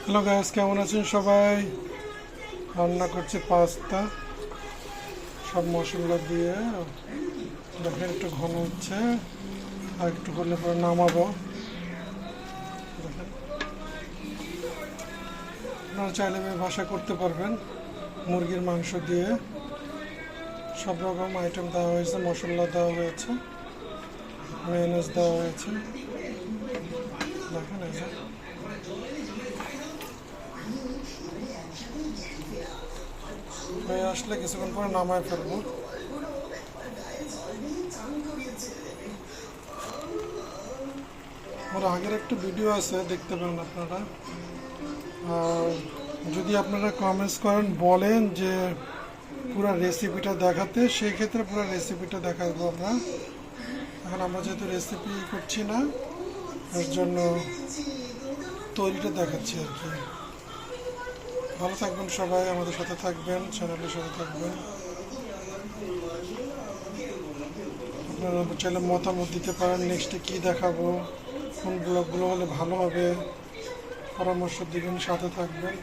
Hello guys, কেমন আছেন সবাই? রান্না করছি পাস্তা, সব মশলা দিয়ে। দেখেন একটু ঘন হচ্ছে, আর একটু হলে পরে নামাবো। দেখেন, আপনারা চাইলে বাসা করতে পারবেন মুরগির মাংস দিয়ে। সব রকম আইটেম দেওয়া হয়েছে, মশলা দেওয়া হয়েছে, মেয়োনেজ দেওয়া হয়েছে। দেখেন এই যে হয়ে আসলে কিছুক্ষণ পরে নামায় ফেলবো। আমার আগের একটা ভিডিও আছে, দেখতে পারেন আপনারা। আর যদি আপনারা কমেন্টস করেন, বলেন যে পুরো রেসিপিটা দেখাতে, সেই ক্ষেত্রে পুরো রেসিপিটা দেখাবো আমরা। এখন আমরা যেহেতু রেসিপি করছি না, এর জন্য তৈরিটা দেখাচ্ছি আর কি। ভালো থাকবেন সবাই, আমাদের সাথে থাকবেন, চ্যানেলের সাথে থাকবেন। আপনারা চাইলে মতামত দিতে পারেন, নেক্সটে কী দেখাবো, কোন ব্লগগুলো হলে ভালো হবে, পরামর্শ দিবেন, সাথে থাকবেন।